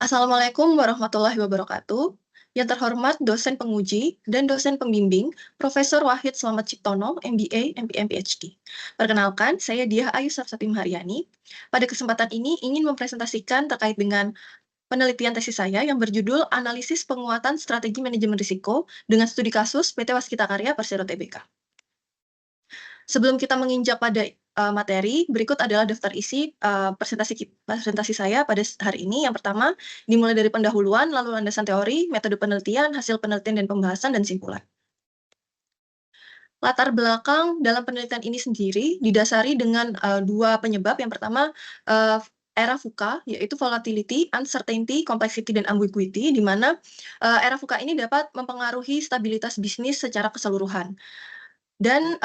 Assalamualaikum warahmatullahi wabarakatuh. Yang terhormat dosen penguji dan dosen pembimbing, Profesor Wahid Slamet Ciptono, MBA, MPM, PhD. Perkenalkan, saya Diah Ayu Sarsati Maharyani. Pada kesempatan ini ingin mempresentasikan terkait dengan penelitian tesis saya yang berjudul Analisis Penguatan Strategi Manajemen Risiko dengan Studi Kasus PT Waskita Karya Persero Tbk. Sebelum kita menginjak pada materi, berikut adalah daftar isi presentasi saya pada hari ini. Yang pertama, dimulai dari pendahuluan, lalu landasan teori, metode penelitian, hasil penelitian dan pembahasan, dan simpulan. Latar belakang dalam penelitian ini sendiri didasari dengan dua penyebab. Yang pertama, era VUCA, yaitu volatility, uncertainty, complexity, dan ambiguity, di mana era VUCA ini dapat mempengaruhi stabilitas bisnis secara keseluruhan. Dan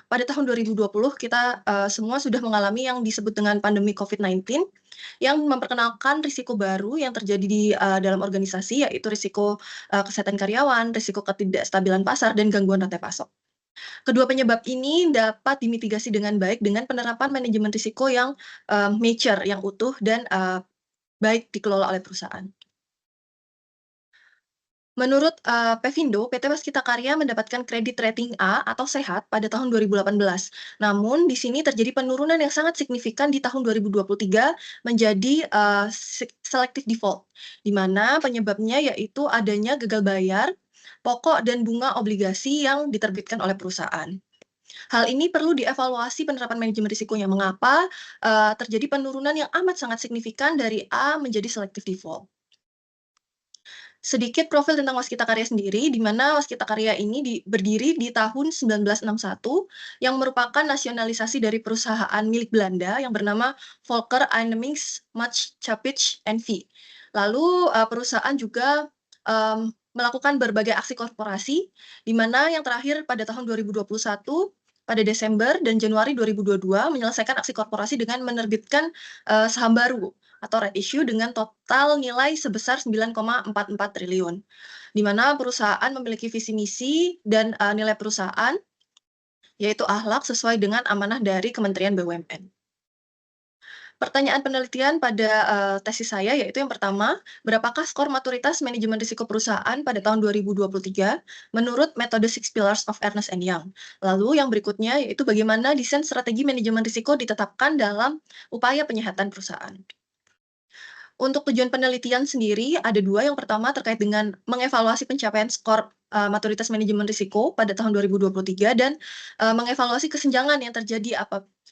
pada tahun 2020 kita semua sudah mengalami yang disebut dengan pandemi COVID-19 yang memperkenalkan risiko baru yang terjadi di dalam organisasi, yaitu risiko kesehatan karyawan, risiko ketidakstabilan pasar, dan gangguan rantai pasok. Kedua penyebab ini dapat dimitigasi dengan baik dengan penerapan manajemen risiko yang mature, yang utuh, dan baik dikelola oleh perusahaan. Menurut Pevindo, PT Waskita Karya mendapatkan kredit rating A atau sehat pada tahun 2018. Namun di sini terjadi penurunan yang sangat signifikan di tahun 2023 menjadi selective default, di mana penyebabnya yaitu adanya gagal bayar pokok dan bunga obligasi yang diterbitkan oleh perusahaan. Hal ini perlu dievaluasi penerapan manajemen risikonya. Mengapa terjadi penurunan yang amat sangat signifikan dari A menjadi selective default? Sedikit profil tentang Waskita Karya sendiri, di mana Waskita Karya ini berdiri di tahun 1961, yang merupakan nasionalisasi dari perusahaan milik Belanda yang bernama Volker Einnemings Maatschappij N.V. Lalu perusahaan juga melakukan berbagai aksi korporasi, di mana yang terakhir pada tahun 2021 pada Desember dan Januari 2022 menyelesaikan aksi korporasi dengan menerbitkan saham baru atau right issue dengan total nilai sebesar 9,44 triliun. Di mana perusahaan memiliki visi misi dan nilai perusahaan yaitu akhlak sesuai dengan amanah dari Kementerian BUMN. Pertanyaan penelitian pada tesis saya yaitu yang pertama, berapakah skor maturitas manajemen risiko perusahaan pada tahun 2023 menurut metode Six Pillars of Ernst and Young. Lalu yang berikutnya yaitu bagaimana desain strategi manajemen risiko ditetapkan dalam upaya penyehatan perusahaan. Untuk tujuan penelitian sendiri ada dua. Yang pertama terkait dengan mengevaluasi pencapaian skor maturitas manajemen risiko pada tahun 2023 dan mengevaluasi kesenjangan yang terjadi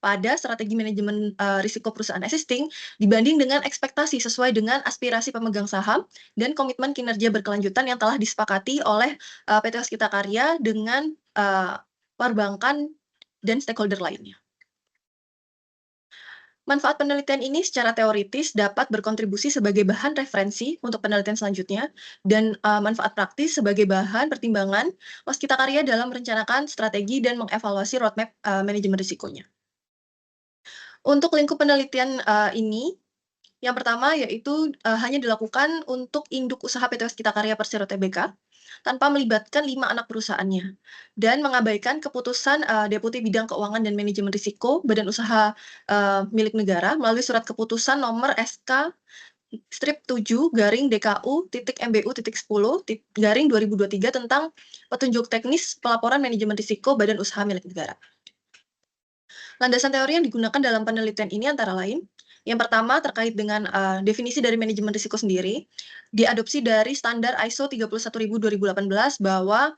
pada strategi manajemen risiko perusahaan existing dibanding dengan ekspektasi sesuai dengan aspirasi pemegang saham dan komitmen kinerja berkelanjutan yang telah disepakati oleh PT Waskita Karya dengan perbankan dan stakeholder lainnya. Manfaat penelitian ini secara teoritis dapat berkontribusi sebagai bahan referensi untuk penelitian selanjutnya dan manfaat praktis sebagai bahan pertimbangan Waskita Karya dalam merencanakan strategi dan mengevaluasi roadmap manajemen risikonya. Untuk lingkup penelitian ini, yang pertama yaitu hanya dilakukan untuk induk usaha PT Waskita Karya Persero Tbk tanpa melibatkan 5 anak perusahaannya dan mengabaikan keputusan Deputi Bidang Keuangan dan Manajemen Risiko Badan Usaha milik negara melalui surat keputusan nomor SK strip 7 garing DKU titik MBU titik 10 garing 2023 tentang petunjuk teknis pelaporan manajemen risiko badan usaha milik negara. Landasan teori yang digunakan dalam penelitian ini antara lain, yang pertama terkait dengan definisi dari manajemen risiko sendiri, diadopsi dari standar ISO 31000/2018 bahwa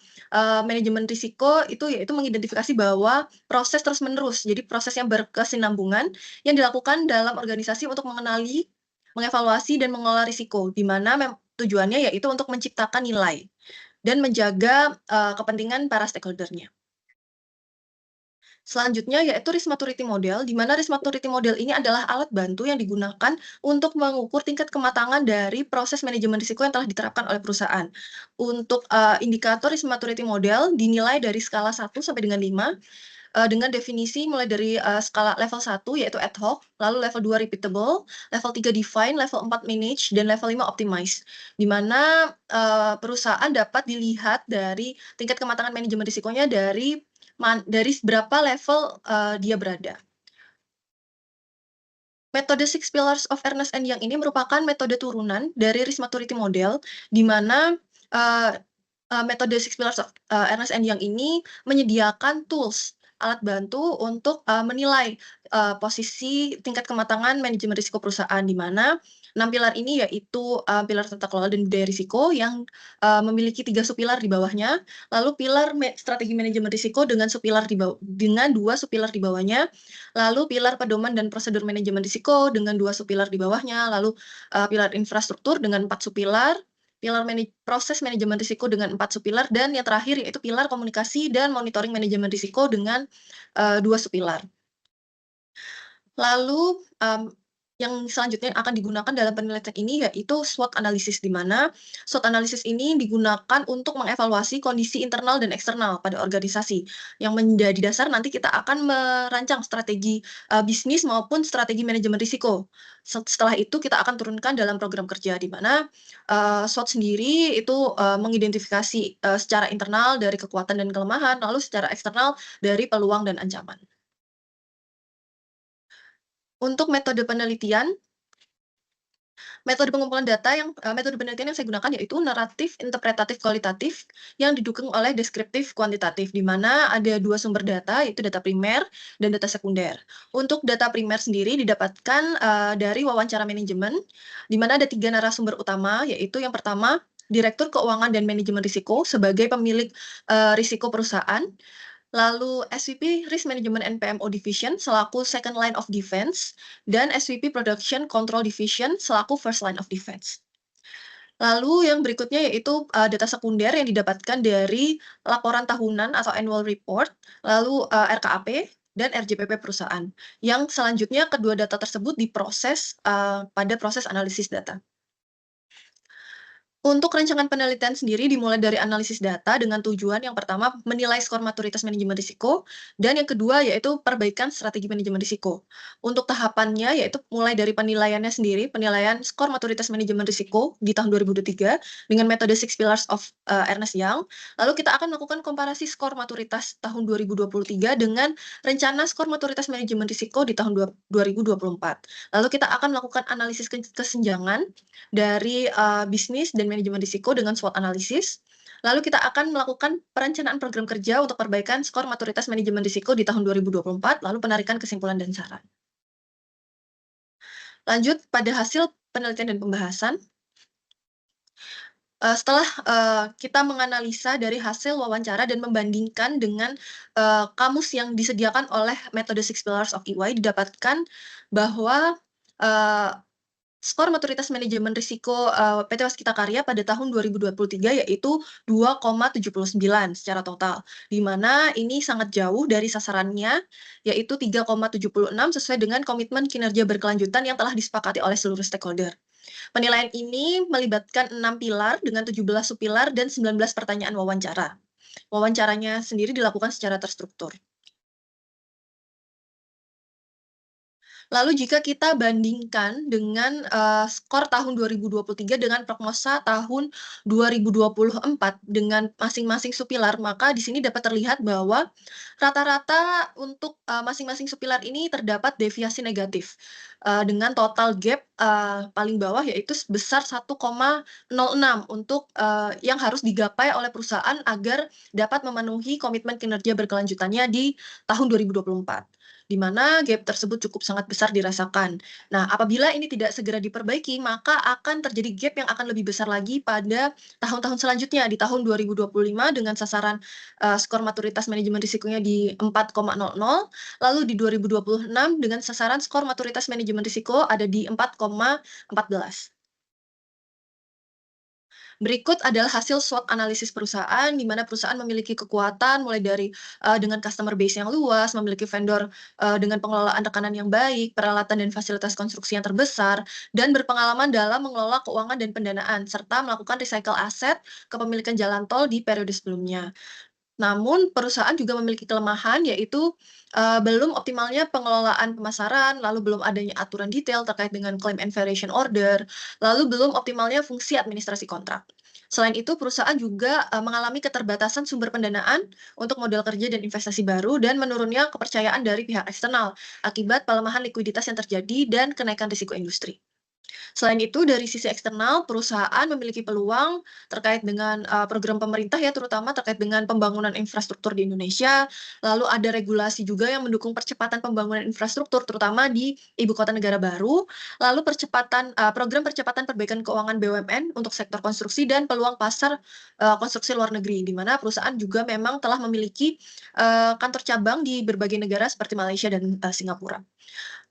manajemen risiko itu yaitu mengidentifikasi bahwa proses terus-menerus, jadi proses yang berkesinambungan yang dilakukan dalam organisasi untuk mengenali, mengevaluasi, dan mengelola risiko, di mana tujuannya yaitu untuk menciptakan nilai dan menjaga kepentingan para stakeholder-nya. Selanjutnya yaitu risk maturity model, di mana risk maturity model ini adalah alat bantu yang digunakan untuk mengukur tingkat kematangan dari proses manajemen risiko yang telah diterapkan oleh perusahaan. Untuk indikator risk maturity model dinilai dari skala 1 sampai dengan 5 dengan definisi mulai dari skala level 1 yaitu ad hoc, lalu level 2 repeatable, level 3 define, level 4 manage, dan level 5 optimize. Di mana perusahaan dapat dilihat dari tingkat kematangan manajemen risikonya dari berapa level dia berada. Metode Six Pillars of Ernst and Young ini merupakan metode turunan dari Risk Maturity Model, di mana, eee metode Six Pillars of, Ernst and Young ini menyediakan tools, alat bantu untuk, menilai, posisi tingkat kematangan manajemen risiko perusahaan, di mana 6 pilar ini yaitu, pilar tata kelola dan budaya risiko yang, memiliki 3 subpilar di bawahnya, lalu pilar strategi manajemen risiko dengan subpilar dengan 2 subpilar di bawahnya, lalu pilar pedoman dan prosedur manajemen risiko dengan 2 subpilar di bawahnya, lalu, pilar infrastruktur dengan 4 subpilar, pilar proses manajemen risiko dengan 4 subpilar, dan yang terakhir yaitu pilar komunikasi dan monitoring manajemen risiko dengan, 2 subpilar. Lalu, yang selanjutnya yang akan digunakan dalam penelitian ini yaitu SWOT analysis, di mana SWOT analysis ini digunakan untuk mengevaluasi kondisi internal dan eksternal pada organisasi, yang menjadi dasar nanti kita akan merancang strategi, bisnis maupun strategi manajemen risiko. Setelah itu kita akan turunkan dalam program kerja, di mana, SWOT sendiri itu, mengidentifikasi, secara internal dari kekuatan dan kelemahan, lalu secara eksternal dari peluang dan ancaman. Untuk metode penelitian, metode penelitian yang saya gunakan yaitu naratif, interpretatif, kualitatif yang didukung oleh deskriptif, kuantitatif, di mana ada 2 sumber data, yaitu data primer dan data sekunder. Untuk data primer sendiri didapatkan, dari wawancara manajemen, di mana ada 3 narasumber utama, yaitu yang pertama, Direktur Keuangan dan Manajemen Risiko sebagai pemilik, risiko perusahaan. Lalu SVP Risk Management and PMO Division selaku second line of defense, dan SVP Production Control Division selaku first line of defense. Lalu yang berikutnya yaitu, data sekunder yang didapatkan dari laporan tahunan atau annual report, lalu, RKAP dan RJPP perusahaan, yang selanjutnya kedua data tersebut diproses, pada proses analisis data. Untuk rancangan penelitian sendiri dimulai dari analisis data dengan tujuan yang pertama menilai skor maturitas manajemen risiko, dan yang kedua yaitu perbaikan strategi manajemen risiko. Untuk tahapannya yaitu mulai dari penilaiannya sendiri, penilaian skor maturitas manajemen risiko di tahun 2023 dengan metode Six Pillars of, Ernst Young. Lalu kita akan melakukan komparasi skor maturitas tahun 2023 dengan rencana skor maturitas manajemen risiko di tahun 2024. Lalu kita akan melakukan analisis kesenjangan dari, bisnis dan manajemen risiko dengan SWOT analisis. Lalu kita akan melakukan perencanaan program kerja untuk perbaikan skor maturitas manajemen risiko di tahun 2024, lalu penarikan kesimpulan dan saran. Lanjut pada hasil penelitian dan pembahasan. Setelah, kita menganalisa dari hasil wawancara dan membandingkan dengan, kamus yang disediakan oleh metode Six Pillars of EY, didapatkan bahwa, eee skor maturitas manajemen risiko, PT Waskita Karya pada tahun 2023 yaitu 2,79 secara total, di mana ini sangat jauh dari sasarannya, yaitu 3,76 sesuai dengan komitmen kinerja berkelanjutan yang telah disepakati oleh seluruh stakeholder. Penilaian ini melibatkan 6 pilar dengan 17 subpilar dan 19 pertanyaan wawancara. Wawancaranya sendiri dilakukan secara terstruktur. Lalu jika kita bandingkan dengan, skor tahun 2023 dengan prognosa tahun 2024 dengan masing-masing subpilar, maka di sini dapat terlihat bahwa rata-rata untuk, masing-masing subpilar ini terdapat deviasi negatif, dengan total gap, paling bawah yaitu sebesar 1,06 untuk, yang harus digapai oleh perusahaan agar dapat memenuhi komitmen kinerja berkelanjutannya di tahun 2024, di mana gap tersebut cukup sangat besar dirasakan. Nah, apabila ini tidak segera diperbaiki, maka akan terjadi gap yang akan lebih besar lagi pada tahun-tahun selanjutnya, di tahun 2025 dengan sasaran, skor maturitas manajemen risikonya di 4,00, lalu di 2026 dengan sasaran skor maturitas manajemen risiko ada di 4,14. Berikut adalah hasil SWOT analisis perusahaan, di mana perusahaan memiliki kekuatan mulai dari, dengan customer base yang luas, memiliki vendor, dengan pengelolaan rekanan yang baik, peralatan dan fasilitas konstruksi yang terbesar, dan berpengalaman dalam mengelola keuangan dan pendanaan, serta melakukan recycle aset kepemilikan jalan tol di periode sebelumnya. Namun perusahaan juga memiliki kelemahan, yaitu, belum optimalnya pengelolaan pemasaran, lalu belum adanya aturan detail terkait dengan claim and variation order, lalu belum optimalnya fungsi administrasi kontrak. Selain itu, perusahaan juga mengalami keterbatasan sumber pendanaan untuk modal kerja dan investasi baru dan menurunnya kepercayaan dari pihak eksternal akibat pelemahan likuiditas yang terjadi dan kenaikan risiko industri. Selain itu, dari sisi eksternal, perusahaan memiliki peluang terkait dengan program pemerintah ya, terutama terkait dengan pembangunan infrastruktur di Indonesia. Lalu ada regulasi juga yang mendukung percepatan pembangunan infrastruktur, terutama di ibu kota negara baru. Lalu program percepatan perbaikan keuangan BUMN untuk sektor konstruksi dan peluang pasar konstruksi luar negeri, di mana perusahaan juga memang telah memiliki kantor cabang di berbagai negara seperti Malaysia dan Singapura.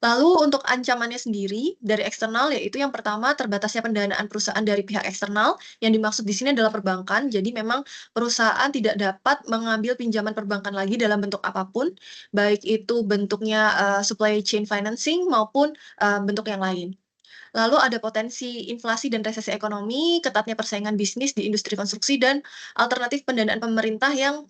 Lalu untuk ancamannya sendiri dari eksternal, yaitu yang pertama terbatasnya pendanaan perusahaan dari pihak eksternal, yang dimaksud di sini adalah perbankan. Jadi memang perusahaan tidak dapat mengambil pinjaman perbankan lagi dalam bentuk apapun, baik itu bentuknya, supply chain financing maupun, bentuk yang lain. Lalu ada potensi inflasi dan resesi ekonomi, ketatnya persaingan bisnis di industri konstruksi, dan alternatif pendanaan pemerintah yang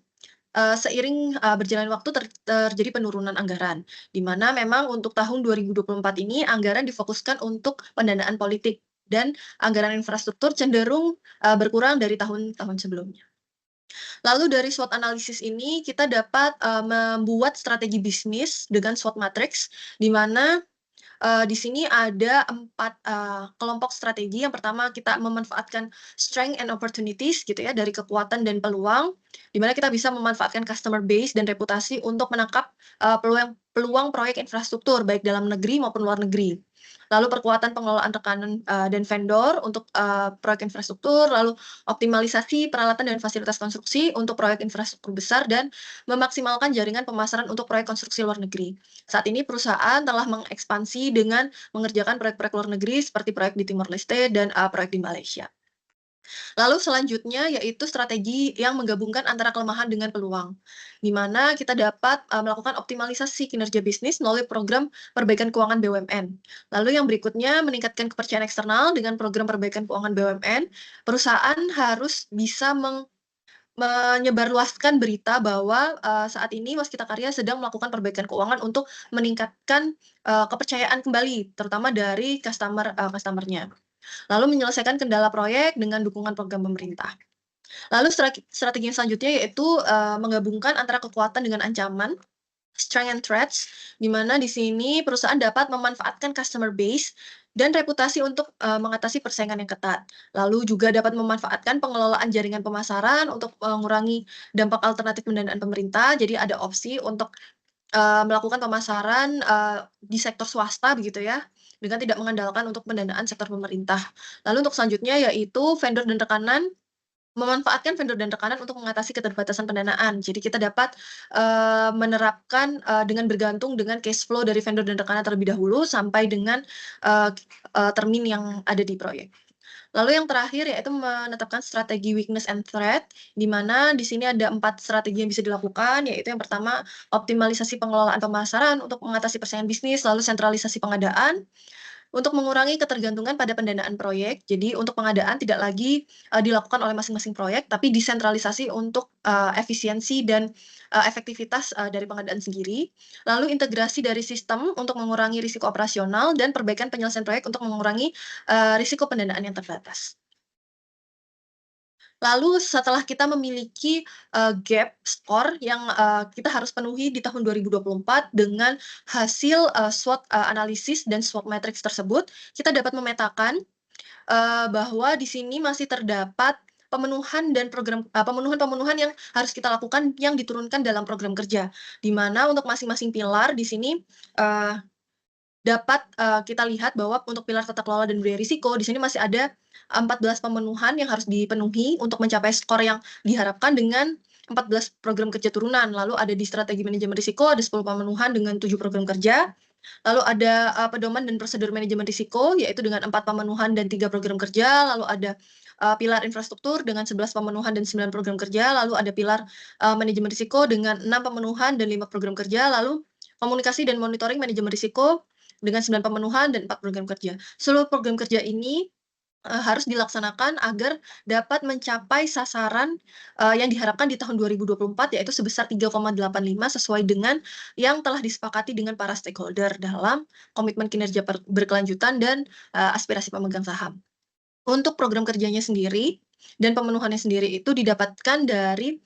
seiring, berjalannya waktu terjadi penurunan anggaran, di mana memang untuk tahun 2024 ini anggaran difokuskan untuk pendanaan politik dan anggaran infrastruktur cenderung, berkurang dari tahun-tahun sebelumnya. Lalu dari SWOT analisis ini kita dapat, membuat strategi bisnis dengan SWOT matrix, di mana di sini ada 4 kelompok strategi. Yang pertama kita memanfaatkan strength and opportunities gitu ya, dari kekuatan dan peluang, di mana kita bisa memanfaatkan customer base dan reputasi untuk menangkap, peluang peluang proyek infrastruktur baik dalam negeri maupun luar negeri. Lalu perkuatan pengelolaan rekanan, dan vendor untuk, proyek infrastruktur, lalu optimalisasi peralatan dan fasilitas konstruksi untuk proyek infrastruktur besar, dan memaksimalkan jaringan pemasaran untuk proyek konstruksi luar negeri. Saat ini perusahaan telah mengekspansi dengan mengerjakan proyek-proyek luar negeri seperti proyek di Timor Leste dan, proyek di Malaysia. Lalu selanjutnya yaitu strategi yang menggabungkan antara kelemahan dengan peluang, di mana kita dapat, melakukan optimalisasi kinerja bisnis melalui program perbaikan keuangan BUMN. Lalu yang berikutnya meningkatkan kepercayaan eksternal dengan program perbaikan keuangan BUMN, perusahaan harus bisa menyebarluaskan berita bahwa, saat ini Waskita Karya sedang melakukan perbaikan keuangan untuk meningkatkan, kepercayaan kembali, terutama dari customer-nya. Lalu menyelesaikan kendala proyek dengan dukungan program pemerintah. Lalu strategi yang selanjutnya yaitu, menggabungkan antara kekuatan dengan ancaman, strength and threats, di mana di sini perusahaan dapat memanfaatkan customer base dan reputasi untuk, mengatasi persaingan yang ketat. Lalu juga dapat memanfaatkan pengelolaan jaringan pemasaran untuk mengurangi dampak alternatif pendanaan pemerintah. Jadi ada opsi untuk, melakukan pemasaran, di sektor swasta begitu ya, dengan tidak mengandalkan untuk pendanaan sektor pemerintah. Lalu untuk selanjutnya yaitu vendor dan rekanan. Memanfaatkan vendor dan rekanan untuk mengatasi keterbatasan pendanaan. Jadi kita dapat, menerapkan, dengan bergantung dengan cash flow dari vendor dan rekanan terlebih dahulu sampai dengan, eee termin yang ada di proyek. Lalu yang terakhir yaitu menetapkan strategi weakness and threat, di mana di sini ada 4 strategi yang bisa dilakukan, yaitu yang pertama optimalisasi pengelolaan pemasaran untuk mengatasi persaingan bisnis, lalu sentralisasi pengadaan, untuk mengurangi ketergantungan pada pendanaan proyek, jadi untuk pengadaan tidak lagi, dilakukan oleh masing-masing proyek, tapi disentralisasi untuk, efisiensi dan, efektivitas, dari pengadaan sendiri. Lalu integrasi dari sistem untuk mengurangi risiko operasional dan perbaikan penyelesaian proyek untuk mengurangi, risiko pendanaan yang terbatas. Lalu setelah kita memiliki, gap skor yang, kita harus penuhi di tahun 2024 dengan hasil, SWOT, analisis dan SWOT matrix tersebut, kita dapat memetakan, bahwa di sini masih terdapat pemenuhan-pemenuhan yang harus kita lakukan yang diturunkan dalam program kerja. Di mana untuk masing-masing pilar di sini, eee dapat, kita lihat bahwa untuk pilar tata kelola dan budaya risiko, di sini masih ada 14 pemenuhan yang harus dipenuhi untuk mencapai skor yang diharapkan dengan 14 program kerja turunan. Lalu ada di strategi manajemen risiko, ada 10 pemenuhan dengan 7 program kerja. Lalu ada, pedoman dan prosedur manajemen risiko, yaitu dengan 4 pemenuhan dan 3 program kerja. Lalu ada, pilar infrastruktur dengan 11 pemenuhan dan 9 program kerja. Lalu ada pilar, manajemen risiko dengan 6 pemenuhan dan 5 program kerja. Lalu komunikasi dan monitoring manajemen risiko dengan 9 pemenuhan dan 4 program kerja. Seluruh program kerja ini, harus dilaksanakan agar dapat mencapai sasaran, yang diharapkan di tahun 2024 yaitu sebesar 3,85 sesuai dengan yang telah disepakati dengan para stakeholder dalam komitmen kinerja berkelanjutan dan, aspirasi pemegang saham. Untuk program kerjanya sendiri, dan pemenuhannya sendiri itu didapatkan dari,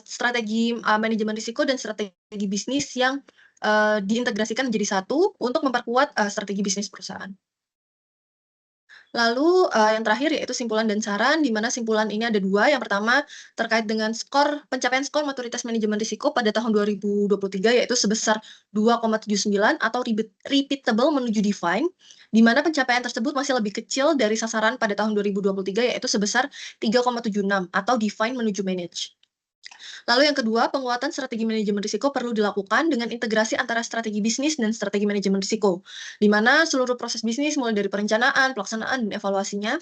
strategi, manajemen risiko dan strategi bisnis yang, diintegrasikan menjadi satu untuk memperkuat, strategi bisnis perusahaan. Lalu, yang terakhir yaitu simpulan dan saran, di mana simpulan ini ada 2. Yang pertama terkait dengan pencapaian skor maturitas manajemen risiko pada tahun 2023 yaitu sebesar 2,79 atau repeatable menuju define, di mana pencapaian tersebut masih lebih kecil dari sasaran pada tahun 2023 yaitu sebesar 3,76 atau define menuju manage. Lalu yang kedua, penguatan strategi manajemen risiko perlu dilakukan dengan integrasi antara strategi bisnis dan strategi manajemen risiko, di mana seluruh proses bisnis mulai dari perencanaan, pelaksanaan, dan evaluasinya,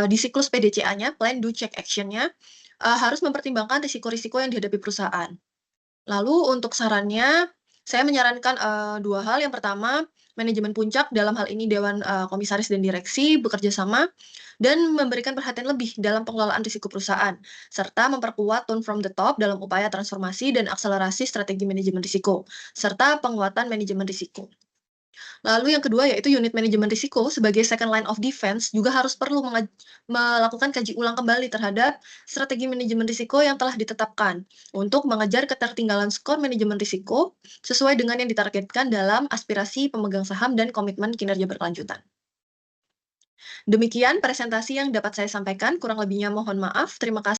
di siklus PDCA-nya, Plan, Do, Check, Action-nya, harus mempertimbangkan risiko-risiko yang dihadapi perusahaan. Lalu untuk sarannya, saya menyarankan, 2 hal. Yang pertama, manajemen puncak, dalam hal ini dewan, komisaris dan direksi bekerja sama dan memberikan perhatian lebih dalam pengelolaan risiko perusahaan, serta memperkuat tone from the top dalam upaya transformasi dan akselerasi strategi manajemen risiko, serta penguatan manajemen risiko. Lalu yang kedua yaitu unit manajemen risiko sebagai second line of defense juga harus perlu melakukan kaji ulang kembali terhadap strategi manajemen risiko yang telah ditetapkan untuk mengejar ketertinggalan skor manajemen risiko sesuai dengan yang ditargetkan dalam aspirasi pemegang saham dan komitmen kinerja berkelanjutan. Demikian presentasi yang dapat saya sampaikan, kurang lebihnya mohon maaf. Terima kasih.